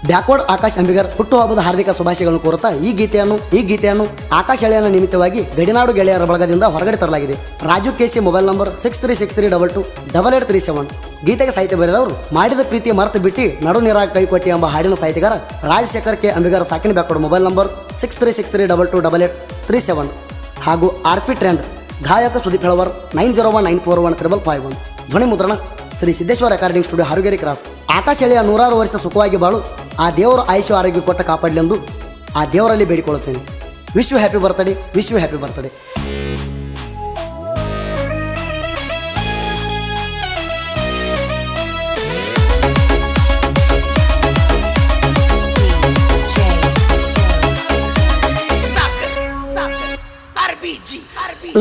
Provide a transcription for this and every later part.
Backward Akash Ambigar ಹುಟ್ಟುಹಬ್ಬದ ಹಾರ್ದಿಕ ಶುಭಾಶಯಗಳನ್ನು ಕೋರುತ್ತಾ ಈ ಗೀತೆಯನ್ನು ಆಕಾಶ್ ಎಳೆಯನ ನಿಮಿತ್ತವಾಗಿ ಗಡಿನಾಡು ಗೆಳೆಯರ ಬಳಗದಿಂದ ಹೊರಗಡೆ ತರಲಾಗಿದೆ. Raju KC mobile number 6363228837. ಗೀತೆಗೆ ಸಾಹಿತ್ಯ ಬರೆದವರು ಮಾಡಿದ ಪ್ರೀತಿ ಮರೆತು ಬಿಟ್ಟು ನಡು ನೀರಾಗ ಕೈಕೊಟ್ಟಿ ಎಂಬ ಹಾಡಿನ ಸಾಹಿತ್ಯಗಾರ ರಾಜಶೇಖರ್ ಕೆ ಅಂಬಿಗರ. ಸಾಕಿನ ಬ್ಯಾಕ್ವರ್ಡ್ ಮೊಬೈಲ್ ನಂಬರ್ 6363228837 ಹಾಗೂ ಆರ್ಪಿ ಟ್ರೆಂಡ್ ಗಾಯಕ ಸುದೀಪ್ ಹೆಳವರ್ 9019415551. ಧ್ವನಿ ಮುದ್ರಣ Shri Siddeshwara recording studio Harugeri cross. ಆಕಾಶ ಎಳೆಯ 100 ವರ್ಷ ಸುಖವಾಗಿ ಬಾಳು ಆ ದೇವರು ಆಯುಷ್ಯ ಆರೋಗ್ಯ ಕೊಟ್ಟ ಕಾಪಾಡಲೆಂದು ಆ ದೇವರಲ್ಲಿ ಬೇಡಿಕೊಳ್ಳುತ್ತೇನೆ. Wish you happy birthday, wish you happy birthday.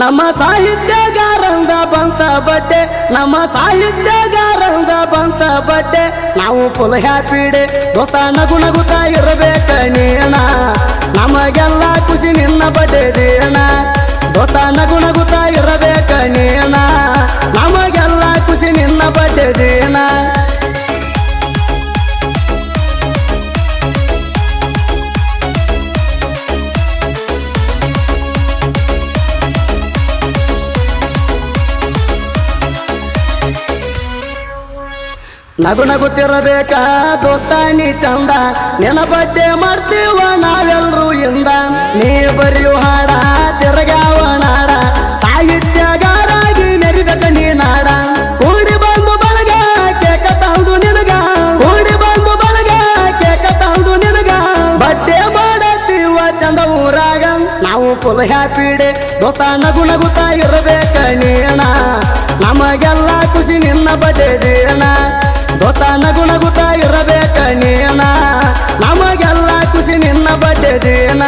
ನಮ್ಮ ಸಾಹಿತ್ಯಗಾರಂದ ಬಂತ ಬಡ್ಡೆ, ನಮ್ಮ ಸಾಹಿತ್ಯಗಾರಂದ ಬಂತ ಬಡ್ಡೆ, ನಾವು ಫುಲ್ ಹ್ಯಾಪಿ ಡೇ ದೋಸ್ತ. ನಗು ನಗುತ್ತಾ ಇರಬೇಕ ನೀಣ, ನಮಗೆಲ್ಲ ಖುಷಿ ನಿನ್ನ ಬಡ್ಡೆ ದೇಣ ದೋಸ್ತ. ನಗು ನಗುತ್ತಾ ಇರಬೇಕ ನೀಣ, ನಮಗೆಲ್ಲ ಖುಷಿ ನಿನ್ನ ಬಡ್ಡೆ ದೇಣ. ನಗು ನಗುತ್ತಿರಬೇಕ ದೋಸ್ತ ನೀ ಚಂದ, ನಿನ್ನ ಬಡ್ಡೆ ಮಾಡ್ತೀವ ನಾವೆಲ್ರೂ ಇಂದ. ನೀ ಬರೆಯು ಹಾಡ ತಿರಗಾವ ನಾಡ, ಸಾಹಿತ್ಯಗಾರಾಗಿ ಮೆರಿಬೇಕ ನೀ ನಾಡ. ಕೂಡಿ ಬಂದು ಬಳಗ ಕೇಕ ತಂದು ನಿನಗ, ಕೂಡಿ ಬಂದು ಬಳಗ ಕೇಕ ತಂದು ನಿನಗ. ಬಡ್ಡೆ ಮಾಡತ್ತೀವ ಚಂದ ಊರಾಗ, ನಾವು ಫುಲ್ ಹ್ಯಾಪಿ ಡೇ ದೋಸ್ತ. ನಗು ನಗುತ್ತಾ ಇರಬೇಕ ನೀಣ, ನಮಗೆಲ್ಲ ಖುಷಿ ನಿನ್ನ ಬಡ್ಡೆ ದೇಣ ದೋಸ್ತ. ನಗು ನಗುತ್ತಾ ಇರಬೇಕ ನೀಣ, ನಮಗೆಲ್ಲ ಖುಷಿ ನಿನ್ನ ಬಡ್ಡೆ ದೇಣ.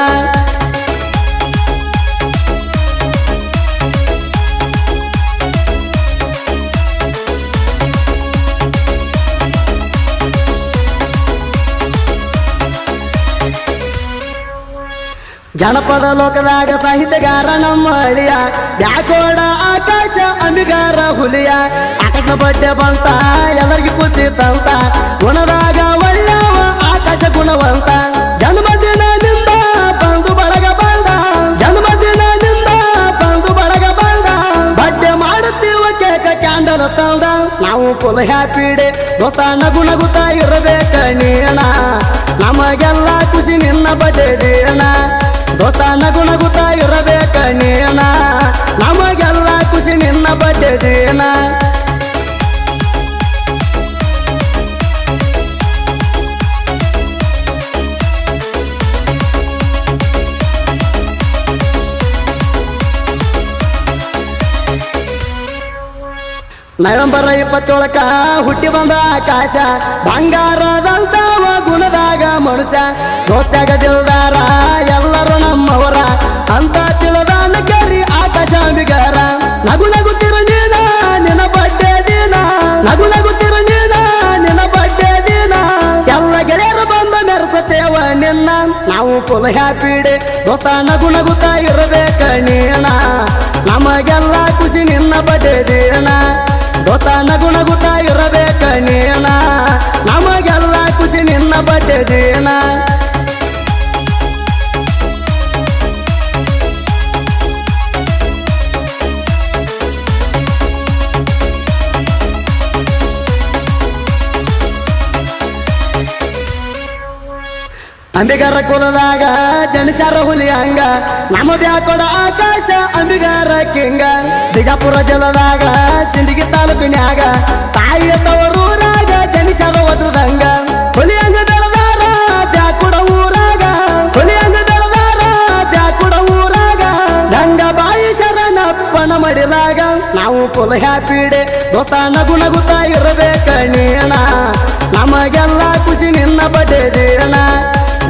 ಜನಪದ ಲೋಕದಾಗ ಸಾಹಿತ್ಯಗಾರ ನಮ್ಮ ಅಳಿಯ, ಬ್ಯಾಕೋಡ ಆಕಾಶ ಅಂಬಿಗಾರ ಹುಲಿಯ. ಆಕಾಶನ ಬಡ್ಡೆ ಬಂತ ಎಲ್ಲರಿಗೂ ಖುಷಿ ತಂತ, ಗುಣದಾಗ ಒಳ್ಳೆವ ಆಕಾಶ ಗುಣವಂತ. ಜನ್ಮದಿನದಿಂದ ಬಂದು ಬಳಗ ಬಂದ, ಜನ್ಮದಿನದಿಂದ ಬಂದು ಬಳಗ ಬಂದ. ಬಡ್ಡೆ ಮಾಡುತ್ತೀವ ಕೇಕ ಕ್ಯಾಂಡಲ್ ತಂದ, ನಾವು ಫುಲ್ ಹ್ಯಾಪಿ ಡೇ ದೋಸ್ತ. ನಗು ನಗುತ್ತಾ ಇರಬೇಕ ನೀಣ, ನಮಗೆಲ್ಲ ಖುಷಿ ನಿನ್ನ ಬಡ್ಡೆ ದೇಣ ದೋಸ್ತ. ನಗು ನಗುತ್ತಾ ಇರಬೇಕ ನೀಣ, ನಮಗೆಲ್ಲ ಖುಷಿ ನಿನ್ನ ಬಡ್ಡೆ ದೇಣ. ನವೆಂಬರ್ 27ಕ ಹುಟ್ಟಿ ಬಂದ ಆಕಾಶ, ಬಂಗಾರದಂತವ ಗುಣದಾಗ ಮನುಷ್ಯ. ದೋಸ್ತ್ಯಾಗ ದಿಲ್ದಾರ ಎಲ್ಲರೂ ನಮ್ಮವರ ಅಂತ ತಿಳಿದಾನ ಕರಿ ಆಕಾಶ ಅಂಬಿಗಾರ. ನಗು ನಗುತ್ತಿರ ನೀನ ನಿನ್ನ ಬಡ್ಡೆ ದಿನ, ನಗು ನಗುತ್ತಿರ ನೀನ ನಿನ್ನ ಬಡ್ಡೆ ದಿನ. ಎಲ್ಲ ಗೆಳೆಯರು ಬಂದ ಮೆರೆಸತೇವ ನಿನ್ನ, ನಾವು ಫುಲ್ ಹ್ಯಾಪಿ ಡೇ ದೋಸ್ತ. ನಗು ನಗುತ್ತಾ ಇರಬೇಕ ನೀಣ, ನಮಗೆಲ್ಲ ಖುಷಿ ನಿನ್ನ ಬಡ್ಡೆ ದೇಣ ದೋಸ್ತ. ನಗು ನಗುತ್ತಾ ಇರಬೇಕ ನೀಣ, ನಮಗೆಲ್ಲ ಖುಷಿ ನಿನ್ನ ಬಡ್ಡೆ ದೇಣ. ಅಂಬಿಗಾರ ಕುಲದಾಗ ಜನಿಸಾರ ಹುಲಿ ಹಂಗ, ನಮ್ಮ ಬ್ಯಾಕೋಡ ಆಕಾಶ ಅಂಬಿಗಾರ ಕಿಂಗ. ಬಿಜಾಪುರ ಜಿಲ್ಲದಾಗ ಸಿಂದಗಿ ತಾಲೂಕಿನ್ಯಾಗ ತಾಯಿಯ ತವರೂರಾಗ ಜನಿಸಾರ ಒದ್ರದಂಗ. ಹುಲಿ ಹಂಗ ಬೆಳದಾರ ಬ್ಯಾಕೋಡ ಊರಾಗ, ಹುಲಿ ಹಂಗ ಬೆಳದಾರ ಬ್ಯಾಕೋಡ ಊರಾಗ. ದಂಗ ಬಾಯಿ ಶರಣಪ್ಪನ ಮಡಿಲಾಗ, ನಾವು ಫುಲ್ ಹ್ಯಾಪಿ ಡೇ ದೋಸ್ತ. ನಗು ನಗುತ್ತಾ ಇರಬೇಕ ನೀಣ, ನಮಗೆಲ್ಲ ಖುಷಿ ನಿನ್ನ ಬಡ್ಡೆ ದೇಣ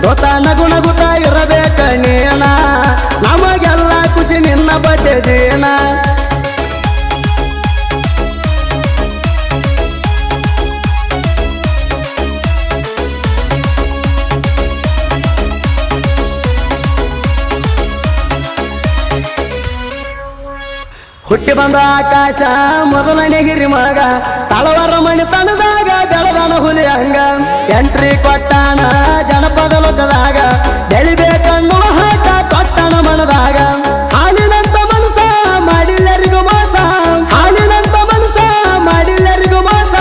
ದೋಸ್ತ. ನಗು ನಗುತ್ತಾ ಇರಬೇಕ ನೀಣ, ನಮಗೆಲ್ಲ ಖುಷಿ ನಿನ್ನ ಬಡ್ಡೆ ದೇಣ. ಹುಟ್ಟಿ ಬಂದ ಆಕಾಶ ಮೊದಲನೇ ಗಿರಿ ಮಗ, ತಳವಾರ ಮನೆ ತನದಾಗ ಬೆಳದಾನ ಹುಲಿ ಹಂಗ. ಎಂಟ್ರಿ ಕೊಟ್ಟಾನ ಜನಪದ ಲೋಕದಾಗ ಬೆಳಿಬೇಕನ್ನುವ ಹಾಟ ಕೊಟ್ಟನ ಮನದಾಗ ಹಾಲಿನಂತ ಮನಸ ಮಾಡಿಲ್ಲರಿಗೂ ಮೋಸ ಹಾಲಿನಂತ ಮನಸ ಮಾಡಿಲ್ಲರಿಗೂ ಮೋಸ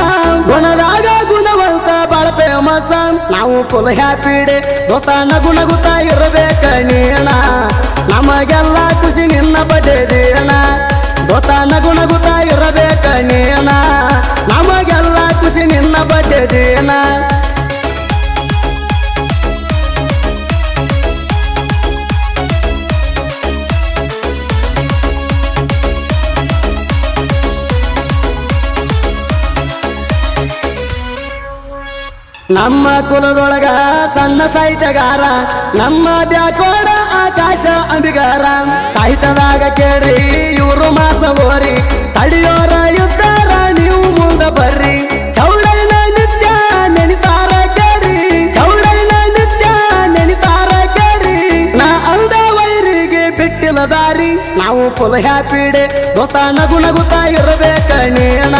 ಗುಣದಾಗ ಗುಣವಂತ ಬಾಳ ಫೇಮಸ್ ನಾವು ಫುಲ್ ಹ್ಯಾಪಿಡೆ ದೋಸ್ತ ನಗು ನಗುತ್ತಾ ಇರಬೇಕ ನೀಣ ನಮಗೆಲ್ಲ ಖುಷಿ ನಿನ್ನ ಬಡ್ಡೆದೇಣ ದೋಸ್ತ ನಗು ನಗುತ್ತಾ ಇರಬೇಕ ನೀಣ ನಮಗೆಲ್ಲ ಖುಷಿ ನಿನ್ನ ಬಡ್ಡೆದೇಣ ನಮ್ಮ ಕುಲದೊಳಗ ಸಣ್ಣ ಸಾಹಿತ್ಯಗಾರ ನಮ್ಮ ಬ್ಯಾಕೋಡ ಆಕಾಶ ಅಂಬಿಗಾರ ಸಾಹಿತ್ಯದಾಗ ಕೇಳ್ರಿ ಇವರು ಮಾಸ ಓರಿ ತಡಿಯೋರ ಯುದ್ಧಾರ ನೀವು ಮುಂದ ಬರ್ರಿ ಚೌಡೈನ ನಿತ್ಯ ನೆನಿತಾರ ಕೇರಿ ಚೌಡೈನ ನಿತ್ಯ ನೆನಿತಾರ ಕೇರಿ ನಾ ಅಲ್ದ ವೈರಿಗೆ ಬಿಟ್ಟಿಲ್ಲ ದಾರಿ ನಾವು ಫುಲ್ ಹ್ಯಾಪಿಡೆ ದೋಸ್ತ ನಗು ನಗುತ್ತಾ ಇರಬೇಕ ನೀಣ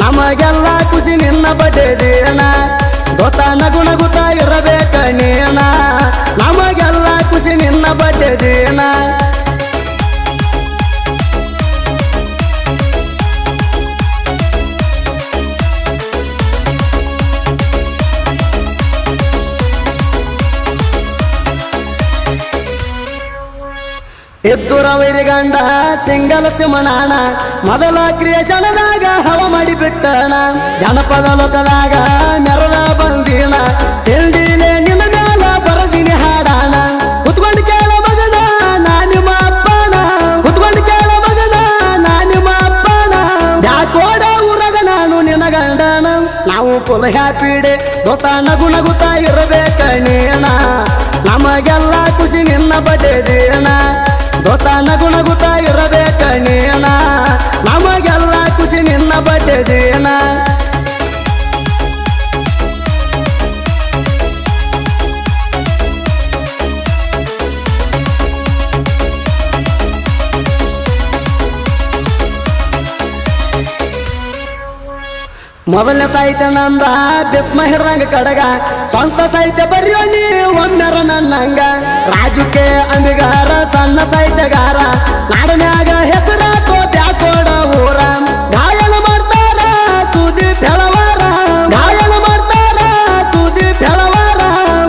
ನಮಗೆಲ್ಲ ಖುಷಿ ನಿನ್ನ ಬಡ್ಡೆದೇಣ ದೋಸ್ತ ನಗು ನಗುತ್ತಾ ಇರಬೇಕ ನೀಣ ನಮಗೆಲ್ಲ ಖುಷಿ ನಿನ್ನ ಬಡ್ಡೆದೇಣ ಎದ್ದುರ ವೈರಿಗಂಡ ಸಿಂಗಲ ಸಿಮನಾಣ ಮೊದಲ ಕ್ರಿಯೇಷಣದಾಗ ಹವ ಮಾಡಿಬಿಟ್ಟಣ ಜನಪದ ಲೋಕದಾಗ ಮೆರಳ ಬಂದಿಣ ತಿಂಡಿಲೆ ನಿನ್ನ ಮ್ಯಾಲ ಬರದಿನಿ ಹಾಡಾಣ ಕುತ್ಕೊಂಡು ಕೇಳ ಮಗನ ನಾನಿಮ್ಮ ಅಪ್ಪನ ಕುತ್ಕೊಂಡು ಕೇಳ ಮಗನ ನಾನಿಮ್ಮ ಅಪ್ಪನ ಬ್ಯಾಕೋಡ ಊರಗ ನಾನು ನಿನ್ನ ಗಂಡನ ನಾವು ಫುಲ್ ಹ್ಯಾಪಿಡೆ ದೋಸ್ತ ನಗು ನಗುತ್ತಾ ಇರಬೇಕ ನೀಣ ನಮಗೆಲ್ಲ ಖುಷಿ ನಿನ್ನ ಬಡ್ಡೆದೇಣ ದೋಸ್ತ ನಗು ನಗುತ್ತಾ ಇರಬೇಕ ನೀಣ ನಮಗೆಲ್ಲ ಖುಷಿ ನಿನ್ನ ಬಡ್ಡೆದೇಣ ಮೊದಲನೇ ಸಾಹಿತ್ಯ ನಂದ ಬಿಸ್ಮ ಹಿಡ್ರಂಗ ಕಡಗ ಸ್ವಂತ ಸಾಹಿತ್ಯ ಬರೆಯೋ ನೀ ಒಮ್ಮೆರ ನನ್ನಂಗ ರಾಜುಕೆ ಅಂಬಿಗಾರ ಸಣ್ಣ ಸಾಹಿತ್ಯಗಾರ ನಾಡನ್ಯಾಗ ಹೆಸರಾಕೋ ಬ್ಯಾಕೋಡ ಊರ ಗಾಯನ ಮಾಡ್ತಾರ ಸುದೀಪ್ ಹೆಳವಾರ ಗಾಯನ ಮಾಡ್ತಾರ ಸುದೀಪ್ ಹೆಳವಾರ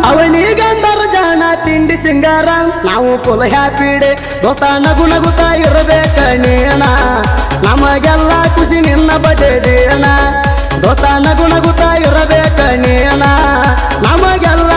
ಅವನಿ ಗಂಡರ ಜಾಣ ತಿಂಡಿ ಸಿಂಗಾರ ನಾವು ಫುಲ್ ಹ್ಯಾಪಿಡೆ ದೋಸ್ತ ನಗು ನಗುತ್ತಾ ಇರಬೇಕ ನೀಣ ನಮಗೆಲ್ಲ ಖುಷಿ ನಿನ್ನ ಬಡ್ಡೆದೇಣ ದೋಸ್ತ ನಗು